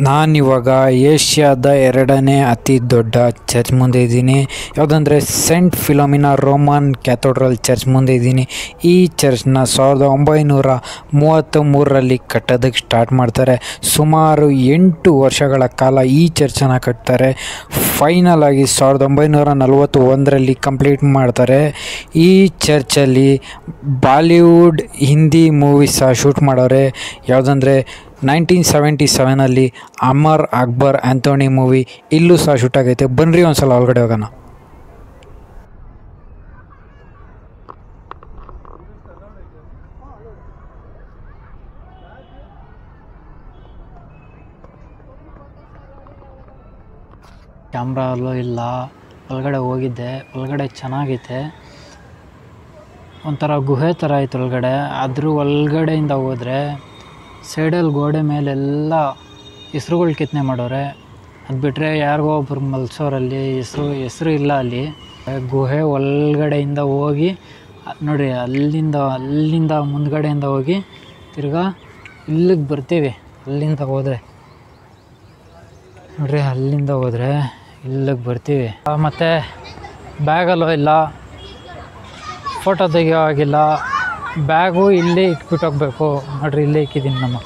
ನಾನಿವಾಗ ಏಷ್ಯಾದ ಎರಡನೇ ಅತಿ ದೊಡ್ಡ ಚರ್ಚ್ ಮುಂದೆ ಇದ್ದೀನಿ. ಯಾವುದಂದರೆ ಸೆಂಟ್ ಫಿಲೋಮಿನಾ ರೋಮನ್ ಕ್ಯಾಥೋಡ್ರಲ್ ಚರ್ಚ್ ಮುಂದೆ ಇದ್ದೀನಿ. ಈ ಚರ್ಚ್ನ 1933ರಲ್ಲಿ ಕಟ್ಟೋದಕ್ಕೆ ಸ್ಟಾರ್ಟ್ ಮಾಡ್ತಾರೆ. ಸುಮಾರು 8 ವರ್ಷಗಳ ಕಾಲ ಈ ಚರ್ಚನ್ನು ಕಟ್ತಾರೆ. ಫೈನಲ್ ಆಗಿ 1941ರಲ್ಲಿ ಕಂಪ್ಲೀಟ್ ಮಾಡ್ತಾರೆ. ಈ ಚರ್ಚಲ್ಲಿ ಬಾಲಿವುಡ್ ಹಿಂದಿ ಮೂವೀಸ್ ಸಹ ಶೂಟ್ ಮಾಡೋರೆ. ಯಾವುದಂದರೆ 1977ನಲ್ಲಿ ಅಮರ್ ಅಕ್ಬರ್ ಆ್ಯಂಥೋನಿ ಮೂವಿ ಇಲ್ಲೂ ಸಹ ಶೂಟ್ ಆಗೈತೆ. ಬನ್ನಿರಿ ಒಂದ್ಸಲ ಒಳಗಡೆ ಹೋಗೋಣ. ಕ್ಯಾಮ್ರಾ ಅಲ್ಲೂ ಇಲ್ಲ, ಒಳಗಡೆ ಹೋಗಿದ್ದೆ. ಒಳಗಡೆ ಚೆನ್ನಾಗೈತೆ, ಒಂಥರ ಗುಹೆ ಥರ ಐತೆ ಒಳಗಡೆ. ಅದ್ರ ಒಳಗಡೆಯಿಂದ ಹೋದರೆ ಸೈಡಲ್ಲಿ ಗೋಡೆ ಮೇಲೆಲ್ಲ ಹೆಸ್ರುಗಳು ಕೆತ್ತನೆ ಮಾಡೋರೆ. ಅದು ಬಿಟ್ಟರೆ ಯಾರಿಗೋ ಒಬ್ರು ಮಲ್ಸೋರಲ್ಲಿ ಹೆಸ್ರು ಇಲ್ಲ ಅಲ್ಲಿ. ಗುಹೆ ಒಳಗಡೆಯಿಂದ ಹೋಗಿ ನೋಡಿರಿ, ಅಲ್ಲಿಂದ ಮುಂದ್ಗಡೆಯಿಂದ ಹೋಗಿ ತಿರ್ಗಾ ಇಲ್ಲಿಗೆ ಬರ್ತೀವಿ. ಅಲ್ಲಿಂದ ಹೋದರೆ ನೋಡ್ರಿ, ಅಲ್ಲಿಂದ ಹೋದರೆ ಇಲ್ಲಿಗೆ ಬರ್ತೀವಿ. ಮತ್ತು ಬ್ಯಾಗಲ್ಲೂ ಇಲ್ಲ, ಫೋಟೋ ತೆಗಿಯೋ ಆಗಿಲ್ಲ. ಬ್ಯಾಗು ಇಲ್ಲೇ ಇಟ್ಬಿಟ್ಟು ಹೋಗ್ಬೇಕು. ನೋಡ್ರಿ, ಇಲ್ಲೇ ಇಕ್ಕಿದ್ದೀನಿ ನಮ್ಮ.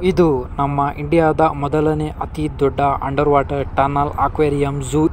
ಇದು ನಮ್ಮ ಇಂಡಿಯಾದ ಮೊದಲನೇ ಅತಿ ದೊಡ್ಡ under water tunnel aquarium zoo.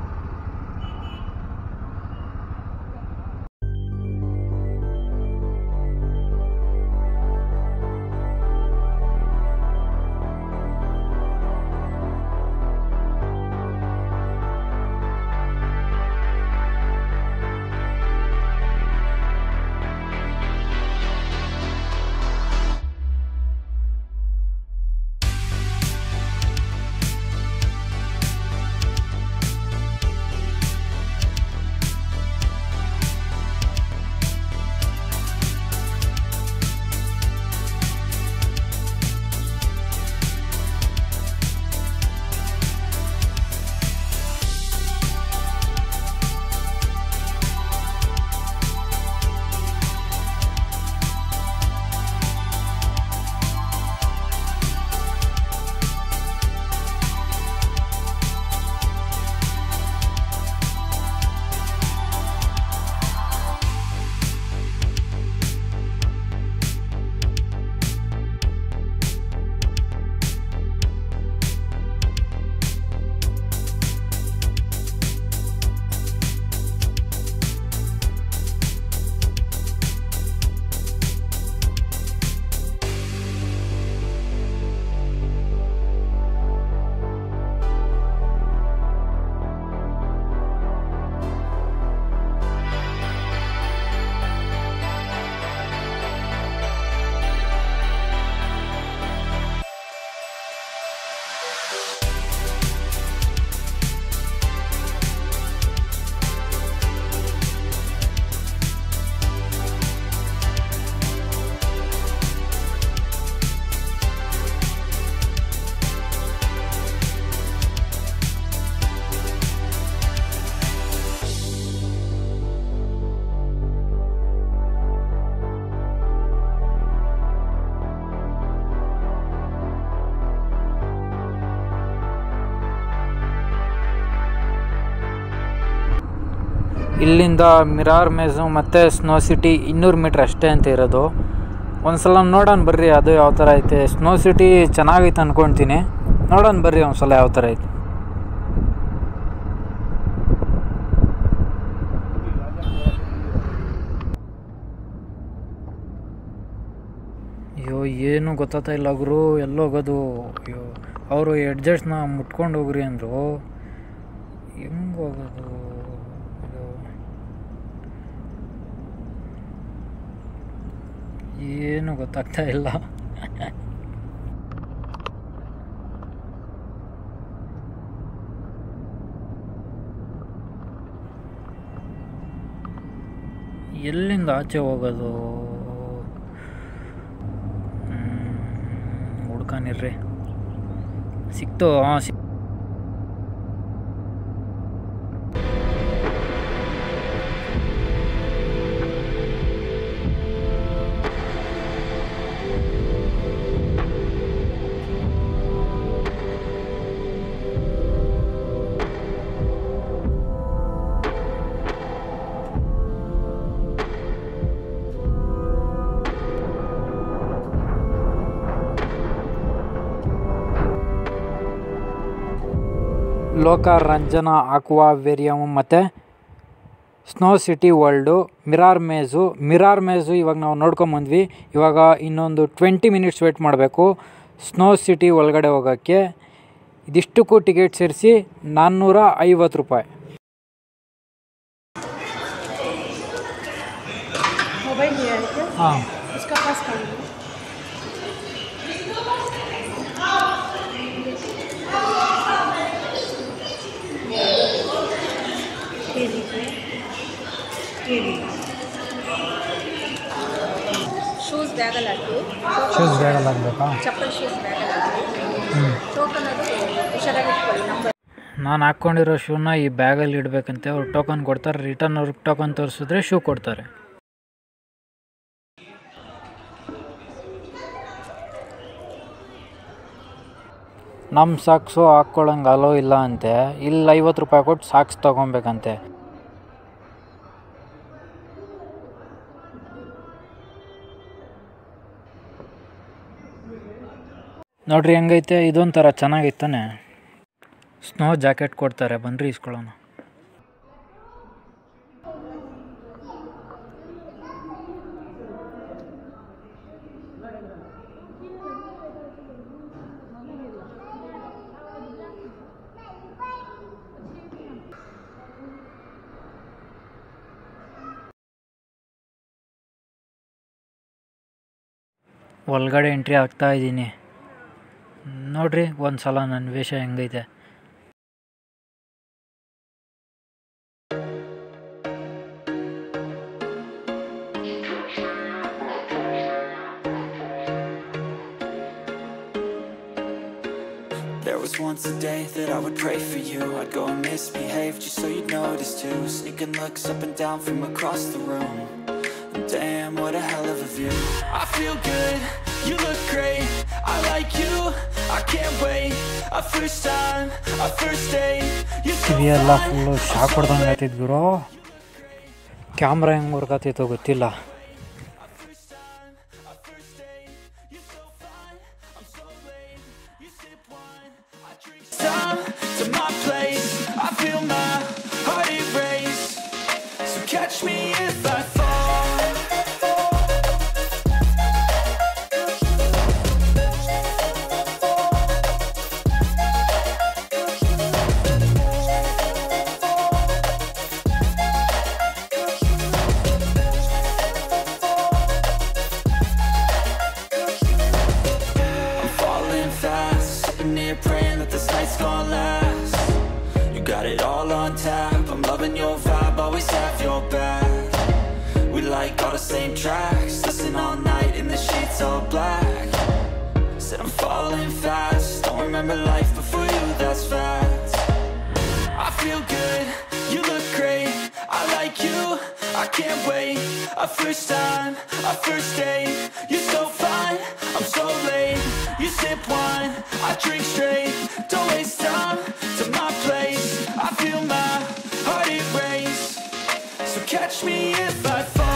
ಇಲ್ಲಿಂದ ಮಿರಾರ್ ಮೇಜು ಮತ್ತು ಸ್ನೋ ಸಿಟಿ 200 ಮೀಟ್ರ್ ಅಷ್ಟೇ ಅಂತ ಇರೋದು. ಒಂದು ಸಲ ನೋಡೋಣ ಬರ್ರಿ, ಅದು ಯಾವ ಥರ ಐತೆ. ಸ್ನೋ ಸಿಟಿ ಚೆನ್ನಾಗೈತೆ ಅಂದ್ಕೊಳ್ತೀನಿ. ನೋಡೋಣ ಬರ್ರಿ ಒಂದು ಸಲ ಯಾವ ಥರ ಐತೆ. ಅಯ್ಯೋ, ಏನು ಗೊತ್ತಾಗ್ತಾ ಇಲ್ಲ ಗುರು, ಎಲ್ಲೋಗೋದು. ಅಯ್ಯೋ, ಅವರು ಎಡ್ಜಸ್ಟ್ನ ಮುಟ್ಕೊಂಡು ಹೋಗ್ರಿ ಅಂದರು. ಹೆಂಗೆ ಹೋಗೋದು? ಏನು ಗೊತ್ತಾಗ್ತಾ ಇಲ್ಲ. ಎಲ್ಲಿಂದ ಆಚೆ ಹೋಗೋದು? ಹುಡ್ಕಾನಿರ್ರಿ. ಸಿಕ್ತು. ಹಾಂ ಲೋಕರಂಜನಾ ಅಕ್ವಾವೇರಿಯಮ್ ಮತ್ತು ಸ್ನೋ ಸಿಟಿ ವರ್ಲ್ಡು, ಮಿರಾರ್ ಮೇಝು ಇವಾಗ ನಾವು ನೋಡ್ಕೊಂಬಂದ್ವಿ. ಇವಾಗ ಇನ್ನೊಂದು 20 ಮಿನಿಟ್ಸ್ ವೇಟ್ ಮಾಡಬೇಕು ಸ್ನೋ ಸಿಟಿ ಒಳಗಡೆ ಹೋಗೋಕ್ಕೆ. ಇದಿಷ್ಟಕ್ಕೂ ಟಿಕೆಟ್ ಸೇರಿಸಿ 450 ರೂಪಾಯಿ. ಹಾಂ ಶೂಸ್ ಬ್ಯಾಗಲ್ಲಿ ಹಾಕಬೇಕಾ? ಚಪ್ಪಲ್ ಶೂಸ್ ಬ್ಯಾಗಲ್ಲಿ ಟೋಕನ್ ಅದು ಹುಷಾರಾಗಿ ಇಟ್ಕೊಳ್ಳಿ. ನಂಬರ್ ನಾನು ಹಾಕ್ಕೊಂಡಿರೋ ಶೂನ ಈ ಬ್ಯಾಗಲ್ಲಿ ಇಡಬೇಕಂತೆ. ಅವ್ರು ಟೋಕನ್ ಕೊಡ್ತಾರೆ. ರಿಟರ್ನ್ ಅವ್ರಿಗೆ ಟೋಕನ್ ತೋರಿಸಿದ್ರೆ ಶೂ ಕೊಡ್ತಾರೆ. ನಮ್ಮ ಸಾಕ್ಸು ಹಾಕ್ಕೊಳ್ಳೋಂಗೆ ಅಲೋ ಇಲ್ಲ ಅಂತೆ. ಇಲ್ಲಿ 50 ರೂಪಾಯಿ ಕೊಟ್ಟು ಸಾಕ್ಸ್ ತೊಗೊಬೇಕಂತೆ. ನೋಡ್ರಿ ಹೆಂಗೈತೆ. ಇದೊಂಥರ ಚೆನ್ನಾಗೈತಾನೆ. ಸ್ನೋ ಜಾಕೆಟ್ ಕೊಡ್ತಾರೆ, ಬನ್ನಿರಿ ಇಸ್ಕೊಳ್ಳೋಣ. ಒಳಗಡೆ ಎಂಟ್ರಿ ಆಗ್ತಾ ಇದ್ದೀನಿ. ನೋಡ್ರಿ ಒಂದು ಸಲ ನನ್ನ ವೇಷ ಹೆಂಗೈತೆ. There was once a day that I would pray for you. I'd go and misbehave just so you'd notice too. Sneaking looks up and down from across the room. Damn, what a hell of a view. I feel good, you look great. I like you, I can't wait. A first time, a first date. You're so ಇವೆಲ್ಲ full shock ಹೊಡ್ದಂಗೆ ಆಗ್ತಿದ್ ಗುರು. Camera ಹೆಂಗೆ work ಆಗ್ತಿತ್ತೋ ಗೊತ್ತಿಲ್ಲ. to my place, I feel my heart erase. So catch me if I fall. I'm falling fast, sitting here praying that this night's gonna last. You got it all on tap, I'm loving your vibe, always have your back. We like all the same tracks, listen all night in the sheets all black. Said I'm falling fast, don't remember life before you, that's fact. I feel good, you look great, I like you, I can't wait. A first time, a first date. You're so fine, I'm so late. You sip wine, I drink straight. Don't waste time to my place. I feel my heart erase. So catch me if I fall.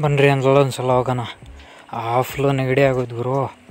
ಬನ್ನಿರಿ ಅಲ್ಲೊಂದು ಸಲ ಹೋಗೋಣ. ಆ flow ನೆಗಡಿ ಆಗೋದು ಗುರು.